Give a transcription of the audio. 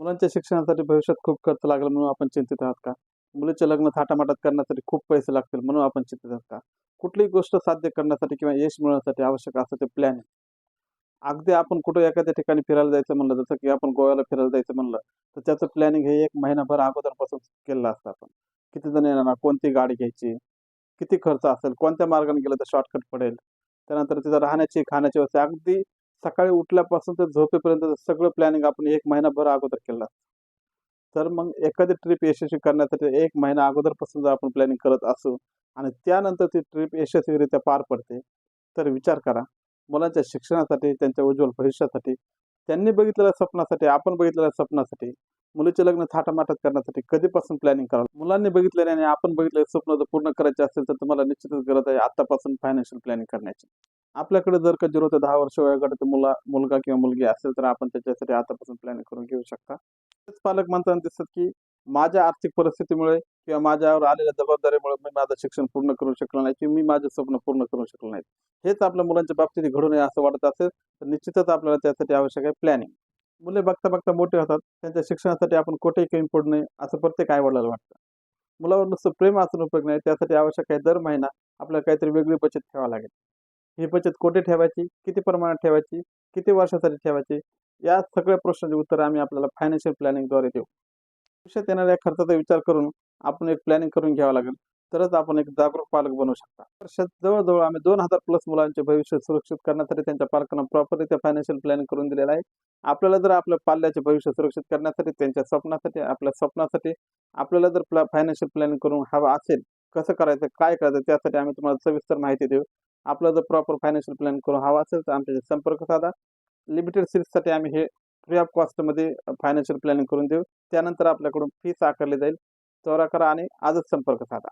मुलांच्या शिक्षणासाठी भविष्यात खूप खर्च लागेल म्हणून आपण चिंतित आहात का? मुलीचे लग्न थाटामाटात करण्यासाठी खूप पैसे लागतील म्हणून आपण चिंतित आहात का? कुठलीही गोष्ट साध्य करण्यासाठी किंवा यश मिळवण्यासाठी आवश्यक असतं ते प्लॅनिंग. अगदी आपण कुठं एखाद्या ठिकाणी फिरायला जायचं म्हणलं, जसं की आपण गोव्याला फिरायला जायचं म्हणलं, तर त्याचं प्लॅनिंग हे 1 महिनाभर अगोदरपासून केलेलं असतं आपण. किती जण येणार, कोणती गाडी घ्यायची, किती खर्च असेल, कोणत्या मार्गाने गेलं तर शॉर्टकट पडेल. त्यानंतर तिथं राहण्याची, खाण्याची व्यवस्था अगदी सकाळी उठल्यापासून ते झोपेपर्यंत सगळं प्लॅनिंग आपण 1 महिनाभर अगोदर केलं असतं. तर मग एखादी ट्रिप यशस्वी करण्यासाठी 1 महिना अगोदरपासून जर आपण प्लॅनिंग करत असू आणि त्यानंतर ती ट्रिप यशस्वीरित्या पार पडते, तर विचार करा, मुलांच्या शिक्षणासाठी, त्यांच्या उज्ज्वल भविष्यासाठी, त्यांनी बघितलेल्या स्वप्नासाठी, आपण बघितलेल्या स्वप्नासाठी, मुलीचे लग्न थाटामाटात करण्यासाठी कधीपासून प्लॅनिंग करावं? मुलांनी बघितलेले आणि आपण बघितलेले स्वप्न जर पूर्ण करायचे असेल, तर तुम्हाला निश्चितच गरज आहे आत्तापासून फायनान्शियल प्लॅनिंग करण्याची. आपल्याकडे जर का 0 ते 10 वर्ष वयोगटाचा मुलगा किंवा मुलगी असेल, तर आपण त्याच्यासाठी आतापासून प्लॅनिंग करून घेऊ शकता. तेच पालक म्हणताना दिसतात, की माझ्या आर्थिक परिस्थितीमुळे किंवा माझ्यावर आलेल्या जबाबदारीमुळे मी माझं शिक्षण पूर्ण करू शकलो नाही किंवा मी माझे स्वप्न पूर्ण करू शकलो नाही. हेच आपल्या मुलांच्या बाबतीत घडू नये असं वाटत असेल, तर निश्चितच आपल्याला त्यासाठी आवश्यक आहे प्लॅनिंग. मुले बघता-बघता मोठे होतात. त्यांच्या शिक्षणासाठी आपण कुठेही कमी पडू नये, असं प्रत्येक आई-वडिलाला वाटतं. मुलावर नुसतं प्रेम असून उपयोग नाही. त्यासाठी आवश्यक आहे दर महिना आपल्याला काहीतरी वेगळी बचत ठेवावी लागेल. ही बचत कुठे ठेवायची? किती प्रमाणात ठेवायची? किती वर्षासाठी ठेवायची? या सगळ्या प्रश्नांची उत्तरं आम्ही आपल्याला फायनान्शियल प्लॅनिंगद्वारे देऊ. भविष्यात येणाऱ्या खर्चाचा विचार करून आपण एक प्लॅनिंग करून घ्यावं लागेल. तरच आपण एक जागरूक पालक बनू शकता. वर्षात जवळ-जवळ आम्ही 2000 प्लस मुलांचे भविष्य सुरक्षित करण्यासाठी त्यांच्या पालकांना प्रॉपररित्या फायनान्शियल प्लॅनिंग करून दिलेलं आहे. आपल्याला जर आपल्या पाल्याचे भविष्य सुरक्षित करण्यासाठी, त्यांच्या स्वप्नासाठी, आपल्या स्वप्नासाठी आपल्याला जर फायनान्शियल प्लॅनिंग करून हवं असेल, कसं करायचं, काय करायचं त्यासाठी आम्ही तुम्हाला सविस्तर माहिती देऊ. आपलं जर प्रॉपर फायनान्शियल प्लॅनिंग करून हवा असेल, तर आमच्याशी संपर्क साधा. लिमिटेड सीट्ससाठी आम्ही हे फ्री ऑफ कॉस्टमध्ये फायनान्शियल प्लॅनिंग करून देऊ. त्यानंतर आपल्याकडून फीस आकारली जाईल. त्वरा करा आणि आजच संपर्क साधा.